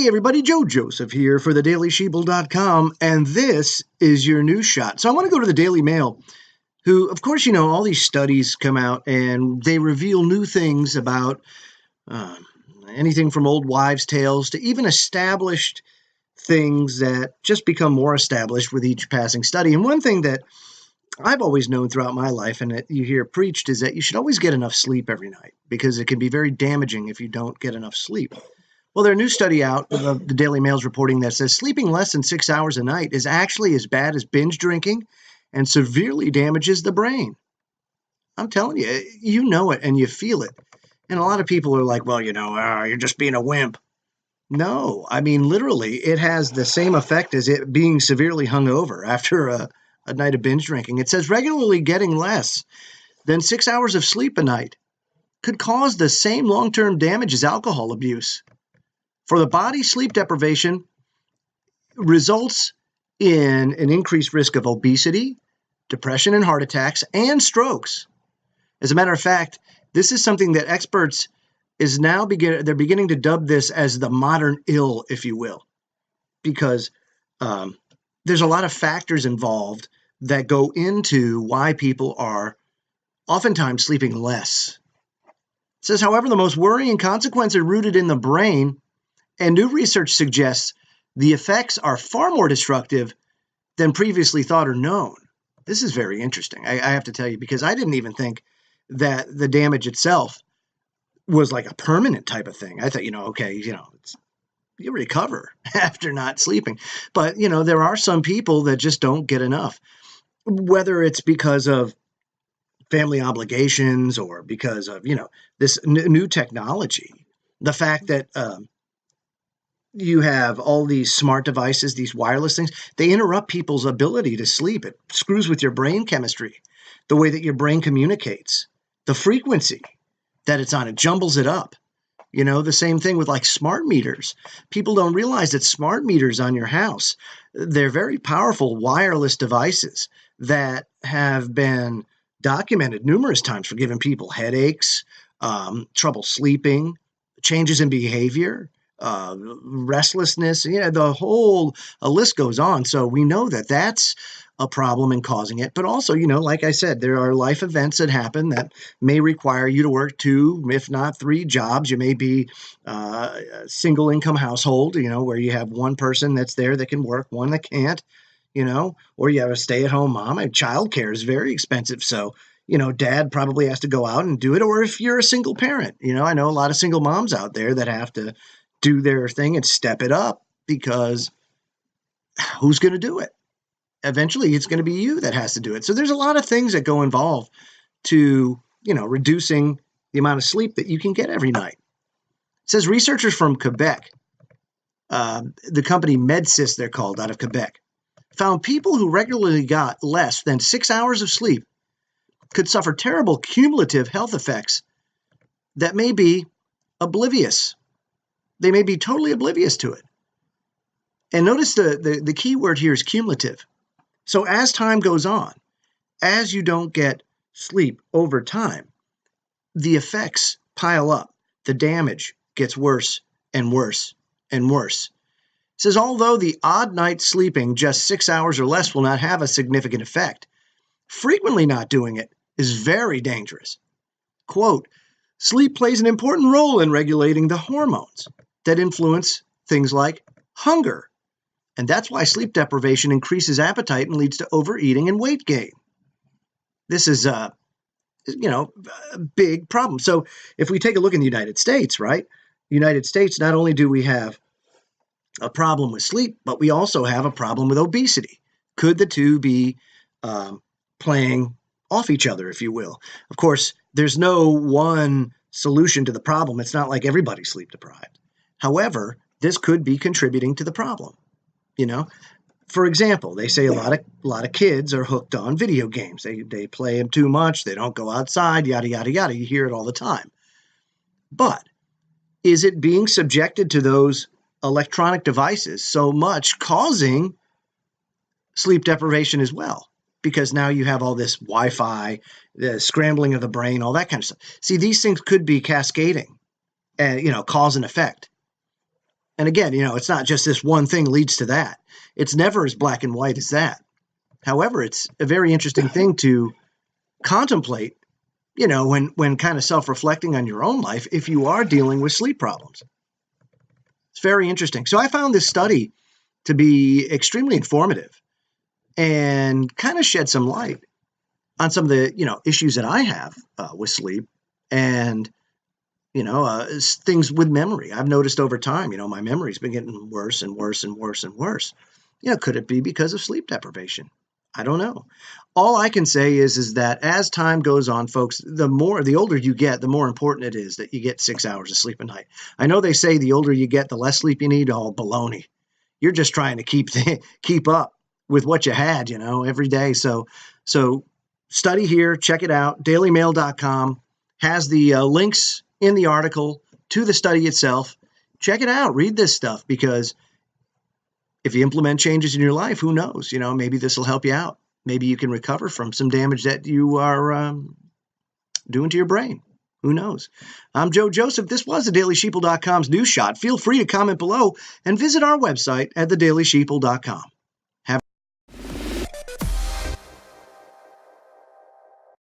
Hey everybody, Joe Joseph here for the Sheeple.com, and this is your news shot. So I want to go to the Daily Mail, who, of course, all these studies come out and they reveal new things about anything from old wives' tales to even established things that just become more established with each passing study. And one thing that I've always known throughout my life, and that you hear preached, is that you should always get enough sleep every night, because it can be very damaging if you don't get enough sleep. Well, there's a new study out, the Daily Mail's reporting, that says sleeping less than 6 hours a night is actually as bad as binge drinking and severely damages the brain. I'm telling you, you know it and you feel it. And a lot of people are like, well, you're just being a wimp. No, I mean, literally, it has the same effect as it being severely hungover after a night of binge drinking. It says regularly getting less than 6 hours of sleep a night could cause the same long-term damage as alcohol abuse. For the body, sleep deprivation results in an increased risk of obesity, depression and heart attacks, and strokes. As a matter of fact, this is something that experts is now they're beginning to dub this as the modern ill, if you will, because there's a lot of factors involved that go into why people are oftentimes sleeping less. It says, however, the most worrying consequences are rooted in the brain, and new research suggests the effects are far more destructive than previously thought or known. This is very interesting, I have to tell you, because I didn't even think that the damage itself was like a permanent type of thing. I thought, you recover after not sleeping. But, there are some people that just don't get enough, whether it's because of family obligations or because of, this new technology. The fact that you have all these smart devices, these wireless things, they interrupt people's ability to sleep. It screws with your brain chemistry, the way that your brain communicates, the frequency that it's on, it jumbles it up. The same thing with like smart meters. People don't realize that smart meters on your house, they're very powerful wireless devices that have been documented numerous times for giving people headaches, trouble sleeping, changes in behavior, restlessness, the whole list goes on. So we know that that's a problem in causing it. But also, like I said, there are life events that happen that may require you to work 2, if not 3 jobs. You may be a single income household, where you have one person that's there that can work, one that can't, or you have a stay-at-home mom. And childcare is very expensive. So, dad probably has to go out and do it. Or if you're a single parent, I know a lot of single moms out there that have to do their thing and step it up, because who's going to do it? Eventually, it's going to be you that has to do it. So there's a lot of things that go involved to, reducing the amount of sleep that you can get every night. It says researchers from Quebec, the company MedSys, they're called, out of Quebec, found people who regularly got less than 6 hours of sleep could suffer terrible cumulative health effects that may be oblivious. They may be totally oblivious to it. And notice the key word here is cumulative. So as time goes on, as you don't get sleep over time, the effects pile up. The damage gets worse and worse and worse. It says, although the odd night sleeping just 6 hours or less will not have a significant effect, frequently not doing it is very dangerous. Quote, sleep plays an important role in regulating the hormones that influence things like hunger. And that's why sleep deprivation increases appetite and leads to overeating and weight gain. This is a big problem. So if we take a look in the United States, right? United States, not only do we have a problem with sleep, but we also have a problem with obesity. Could the two be playing off each other, if you will? Of course, there's no one solution to the problem. It's not like everybody's sleep deprived. However, this could be contributing to the problem. For example, they say a lot of kids are hooked on video games. They play them too much. They don't go outside, yada, yada, yada. You hear it all the time. But is it being subjected to those electronic devices so much causing sleep deprivation as well? Because now you have all this Wi-Fi, the scrambling of the brain, all that kind of stuff. See, these things could be cascading and, cause and effect. And again, it's not just this one thing leads to that. It's never as black and white as that. However, it's a very interesting thing to contemplate, when kind of self-reflecting on your own life, if you are dealing with sleep problems. It's very interesting. So I found this study to be extremely informative and kind of shed some light on some of the, issues that I have with sleep and, things with memory. I've noticed over time, my memory's been getting worse and worse and worse and worse. Could it be because of sleep deprivation? I don't know. All I can say is that as time goes on, folks, the older you get, the more important it is that you get 6 hours of sleep a night. I know they say the older you get, the less sleep you need. All baloney. You're just trying to keep up with what you had, every day. So study here, check it out. DailyMail.com has the links in the article to the study itself. Check it out. Read this stuff, because if you implement changes in your life, who knows? Maybe this will help you out. Maybe you can recover from some damage that you are doing to your brain. Who knows? I'm Joe Joseph. This was the DailySheeple.com's News Shot. Feel free to comment below and visit our website at thedailysheeple.com.